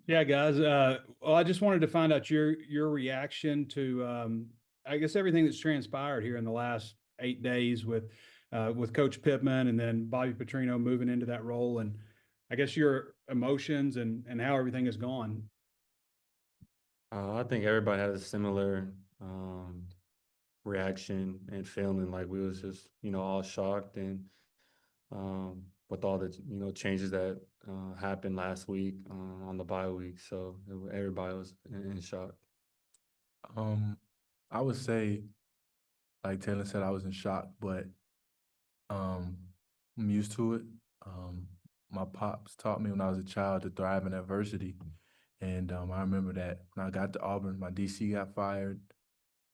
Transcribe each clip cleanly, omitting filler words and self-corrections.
Yeah, guys. Well, I just wanted to find out your reaction to, I guess, everything that's transpired here in the last 8 days with Coach Pittman and then Bobby Petrino moving into that role, and I guess your emotions and how everything has gone. I think everybody had a similar reaction and feeling like we was just, all shocked and with all the, changes that happened last week on the bye week. So everybody was in shock. Um, I would say, like Taylor said, I was in shock, but um, I'm used to it. Um, my pops taught me when I was a child to thrive in adversity, and I remember that when I got to Auburn, my DC got fired,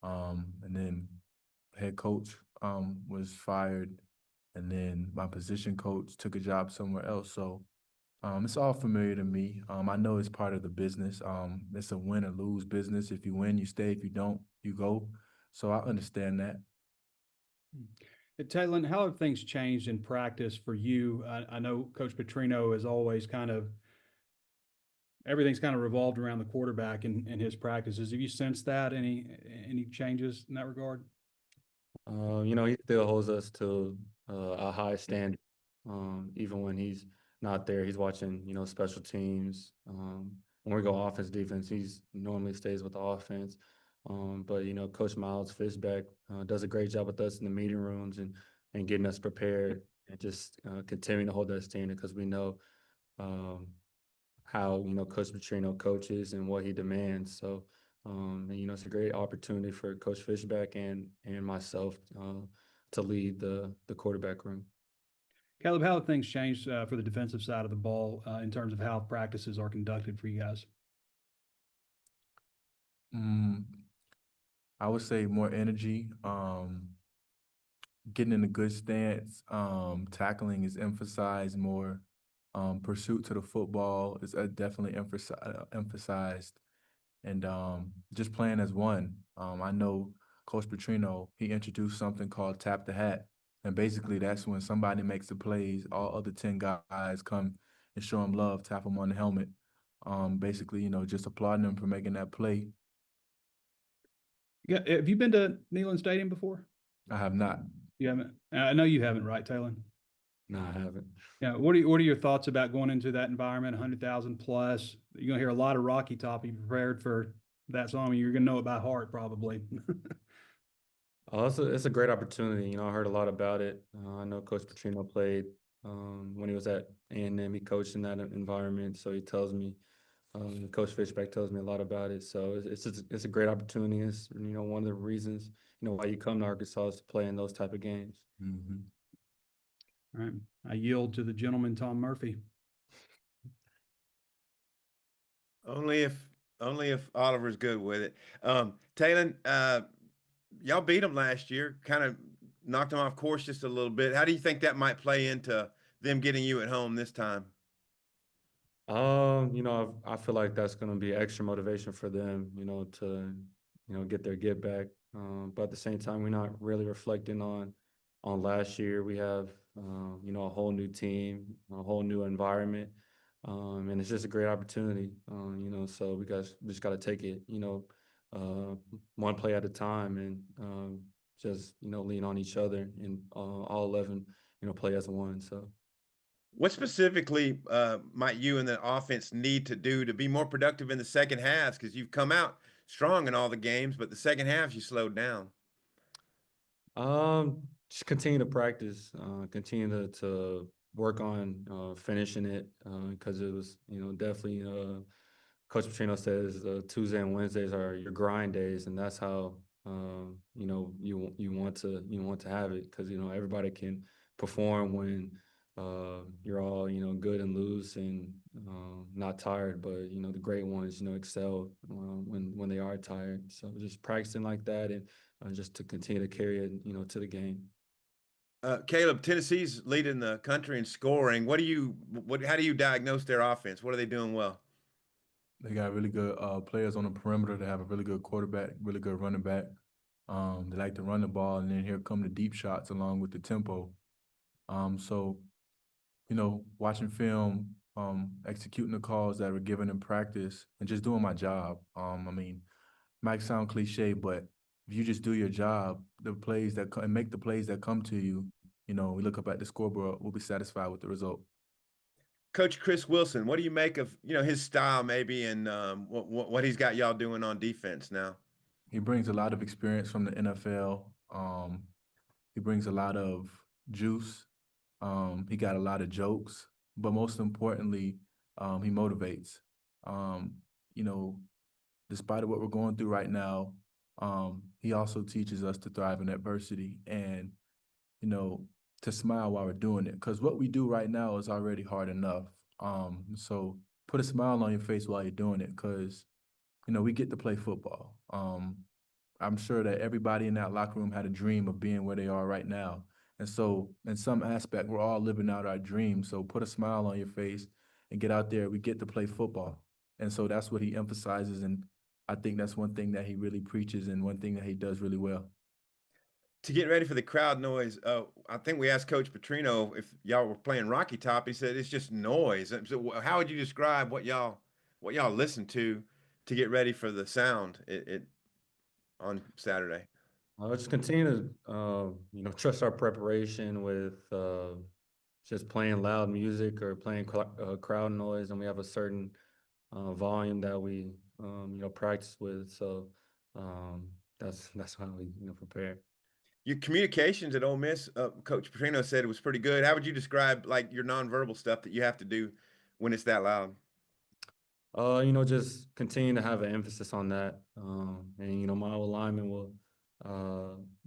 and then head coach was fired, and then my position coach took a job somewhere else. So it's all familiar to me. I know it's part of the business. It's a win or lose business. If you win, you stay. If you don't, you go. So I understand that. Taylen, how have things changed in practice for you? I know Coach Petrino is always kind of everything's kind of revolved around the quarterback and his practices. Have you sensed that any changes in that regard? He still holds us to a high standard. Even when he's not there, he's watching, special teams. When we go offense, defense, he's normally stays with the offense. But Coach Miles Fishback does a great job with us in the meeting rooms and getting us prepared and just continuing to hold that standard because we know um, how Coach Petrino coaches and what he demands. So it's a great opportunity for Coach Fishback and myself to lead the quarterback room. Caleb, how have things changed for the defensive side of the ball in terms of how practices are conducted for you guys? Mm, I would say more energy. Getting in a good stance. Tackling is emphasized more. Pursuit to the football is definitely emphasized, and just playing as one. I know Coach Petrino, he introduced something called tap the hat, and basically that's when somebody makes the plays, all other 10 guys come and show him love, tap him on the helmet. Basically, just applauding him for making that play. Yeah, have you been to Neyland Stadium before? I have not. You haven't. I know you haven't, right, Taylor? No, I haven't. Yeah. What are your thoughts about going into that environment, 100,000 plus? You're gonna hear a lot of Rocky Top. You prepared for that song. You're gonna know it by heart, probably. It's a great opportunity. I heard a lot about it. I know Coach Petrino played when he was at A&M. He coached in that environment, so he tells me. Coach Fishback tells me a lot about it. So it's a great opportunity. It's one of the reasons why you come to Arkansas is to play in those type of games. Mm-hmm. All right. I yield to the gentleman, Tom Murphy. Only if Oliver's good with it. Taylen, y'all beat them last year, kind of knocked them off course just a little bit. How do you think that might play into them getting you at home this time? I feel like that's going to be extra motivation for them, to get their get back. But at the same time, we're not really reflecting on last year. We have a whole new team, a whole new environment, and it's just a great opportunity. So we just got to take it, one play at a time, and just lean on each other and all 11, play as one. So. What specifically might you and the offense need to do to be more productive in the second half? Because you've come out strong in all the games, but the second half you slowed down. Just continue to practice, continue to work on finishing it because it was, definitely. Coach Petrino says Tuesday and Wednesdays are your grind days, and that's how you want to have it because everybody can perform when you're all good and loose and not tired, but the great ones excel when they are tired. So just practicing like that and just to continue to carry it to the game. Caleb, Tennessee's leading the country in scoring. How do you diagnose their offense? What are they doing well? They got really good players on the perimeter. They have a really good quarterback, really good running back. They like to run the ball, and then here come the deep shots along with the tempo. So, watching film, executing the calls that were given in practice, and just doing my job. I mean, might sound cliche, but if you just do your job, the plays that and make the plays that come to you, we look up at the scoreboard, we'll be satisfied with the result. Coach Chris Wilson, what do you make of his style maybe and what he's got y'all doing on defense now? He brings a lot of experience from the NFL. He brings a lot of juice. He got a lot of jokes, but most importantly, he motivates. Um, you know, Despite of what we're going through right now, he also teaches us to thrive in adversity and, you know, to smile while we're doing it. Because what we do right now is already hard enough. So put a smile on your face while you're doing it, because, we get to play football. I'm sure that everybody in that locker room had a dream of being where they are right now. And so, in some aspect, we're all living out our dreams. So, put a smile on your face and get out there. We get to play football. And so, that's what he emphasizes. And I think that's one thing that he really preaches and one thing that he does really well. To get ready for the crowd noise, I think we asked Coach Petrino if y'all were playing Rocky Top. He said it's just noise. So how would you describe what y'all listen to get ready for the sound on Saturday? Just continue to trust our preparation with just playing loud music or playing crowd noise, and we have a certain volume that we practice with. So that's how we prepare. Your communications at Ole Miss, Coach Petrino said it was pretty good. How would you describe like your nonverbal stuff that you have to do when it's that loud? Just continue to have an emphasis on that. And my alignment will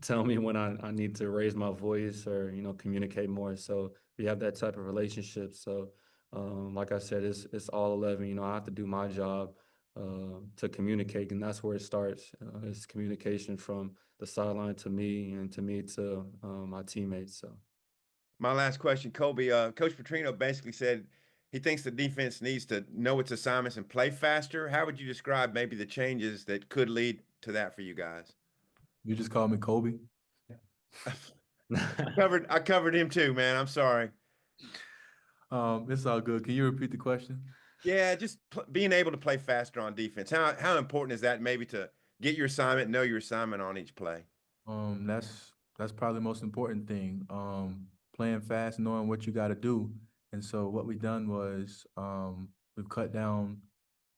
tell me when I need to raise my voice or, communicate more. So we have that type of relationship. So like I said, it's all 11. I have to do my job to communicate, and that's where it starts. It's communication from the sideline to me and to me to my teammates. So. My last question, Kobe. Coach Petrino basically said he thinks the defense needs to know its assignments and play faster. How would you describe maybe the changes that could lead to that for you guys? You just called me Kobe. I covered him too, man. I'm sorry. It's all good. Can you repeat the question? Yeah, just being able to play faster on defense. How important is that maybe to get your assignment, know your assignment on each play? That's probably the most important thing. Playing fast, knowing what you got to do. And so what we've done was we've cut down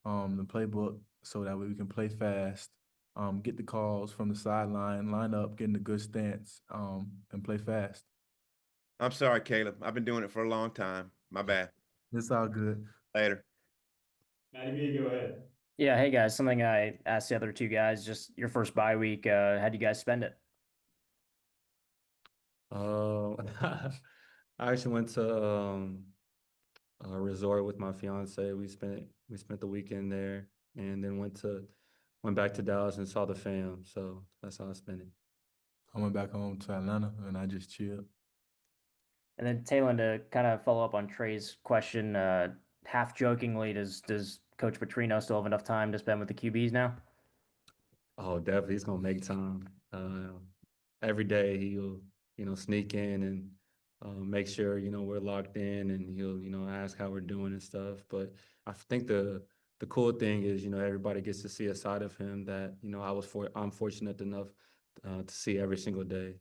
the playbook so that way we can play fast, get the calls from the sideline, line up, get in a good stance, and play fast. I'm sorry, Caleb. I've been doing it for a long time. My bad. It's all good. Later. Matty B, go ahead. Yeah, hey guys, something I asked the other two guys, just your first bye week, how'd you guys spend it? I actually went to a resort with my fiance. We spent the weekend there, and then went back to Dallas and saw the fam. So that's how I spent it. I went back home to Atlanta and I just chilled. And then Taylen, to kind of follow up on Trey's question, half jokingly, does Coach Petrino still have enough time to spend with the QBs now? Oh, definitely, he's gonna make time. Every day he'll sneak in and make sure we're locked in, and he'll ask how we're doing and stuff. But I think the cool thing is everybody gets to see a side of him that I'm fortunate enough to see every single day.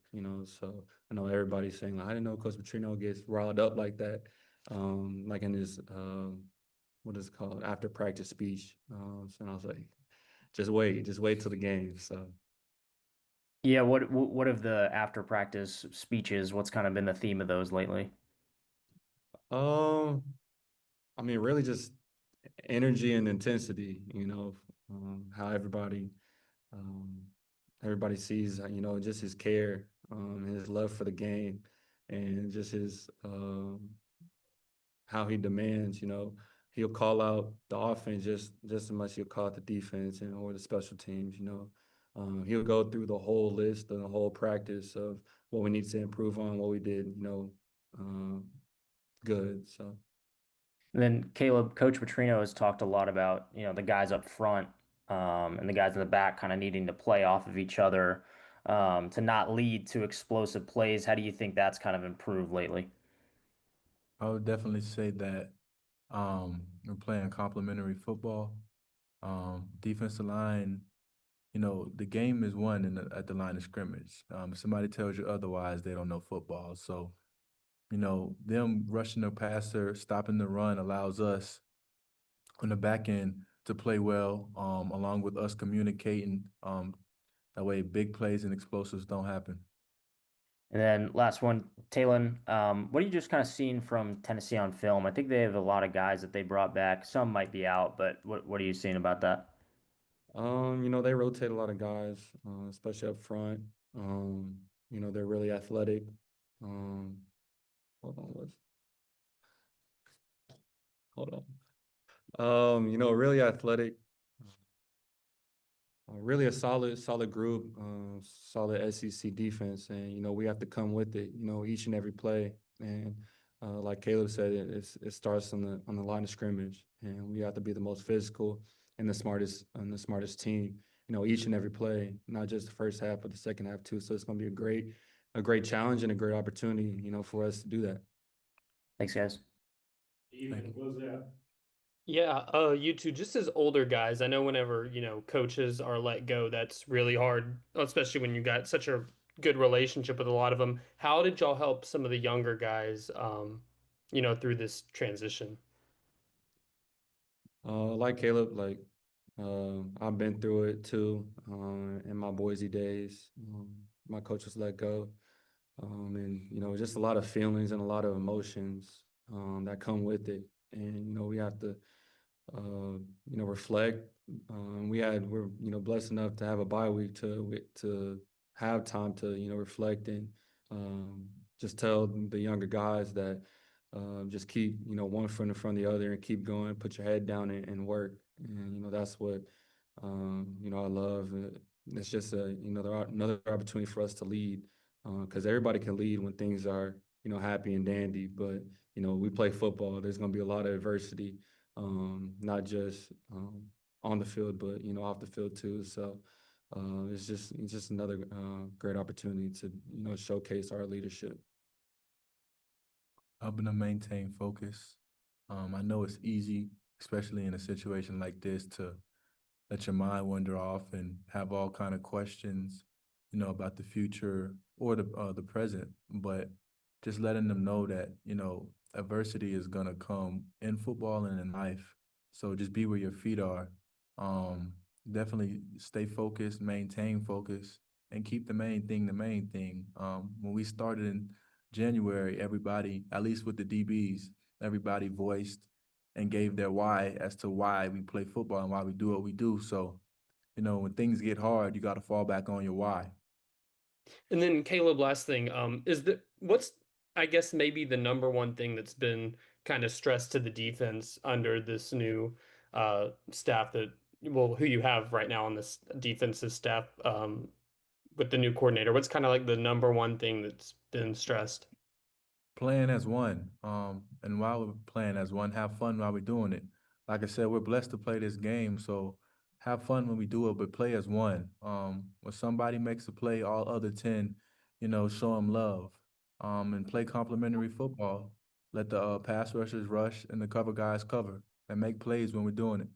So I know everybody's saying like, I didn't know Coach Petrino gets riled up like that, like in his what is it called, after practice speech. And I was like, just wait till the game. So. Yeah, what of the after practice speeches, what's kind of been the theme of those lately? Um, I mean, really just energy and intensity, how um, everybody sees, just his care, his love for the game, and just his, how he demands, he'll call out the offense just as much as he'll call out the defense or the special teams. He'll go through the whole list and the whole practice of what we need to improve on, what we did, good. So. And then Caleb, Coach Petrino has talked a lot about, the guys up front, and the guys in the back kind of needing to play off of each other, to not lead to explosive plays. How do you think that's kind of improved lately? I would definitely say that We're playing complementary football. Defensive line, the game is won at the line of scrimmage. If somebody tells you otherwise, they don't know football. So, them rushing the passer, stopping the run allows us on the back end to play well, along with us communicating. That way big plays and explosives don't happen. And then last one, Taylen, what are you just kind of seeing from Tennessee on film? I think they have a lot of guys that they brought back. Some might be out, but what are you seeing about that? They rotate a lot of guys, especially up front. They're really athletic. Um, hold on, hold on. Really athletic. Really a solid group, solid SEC defense, and we have to come with it. Each and every play, and like Caleb said, it starts on the line of scrimmage, and we have to be the most physical and the smartest team. Each and every play, not just the first half, but the second half too. So it's going to be a great challenge and a great opportunity, for us to do that. Thanks, guys. Thank you. Yeah, you two, just as older guys, I know whenever, coaches are let go, that's really hard, especially when you got such a good relationship with a lot of them. How did y'all help some of the younger guys, through this transition? Like Caleb, I've been through it too, in my Boise days. My coach was let go. And just a lot of feelings and a lot of emotions that come with it. And we have to reflect. We're blessed enough to have a bye week to have time to reflect and just tell the younger guys that just keep one foot in front of the other and keep going. Put your head down and work. And that's what I love. It's just another opportunity for us to lead, because everybody can lead when things are happy and dandy. But we play football. There's going to be a lot of adversity, not just on the field, but off the field too. So it's just another great opportunity to showcase our leadership. Helping to maintain focus. I know it's easy, especially in a situation like this, to let your mind wander off and have all kind of questions, about the future or the present. But just letting them know that adversity is gonna come in football and in life. So just be where your feet are. Um, Definitely stay focused, maintain focus, and keep the main thing the main thing. When we started in January, everybody, at least with the DBs, everybody voiced and gave their why as to why we play football and why we do what we do. So, when things get hard, you got to fall back on your why. And then Caleb, last thing, what's I guess maybe the number one thing that's been kind of stressed to the defense under this new staff who you have right now on this defensive staff with the new coordinator? What's kind of like the number one thing that's been stressed? Playing as one. And while we're playing as one, have fun while we're doing it. Like I said, we're blessed to play this game, so have fun when we do it, but play as one. When somebody makes a play, all other 10, show them love. And play complementary football. Let the pass rushers rush and the cover guys cover and make plays when we're doing it.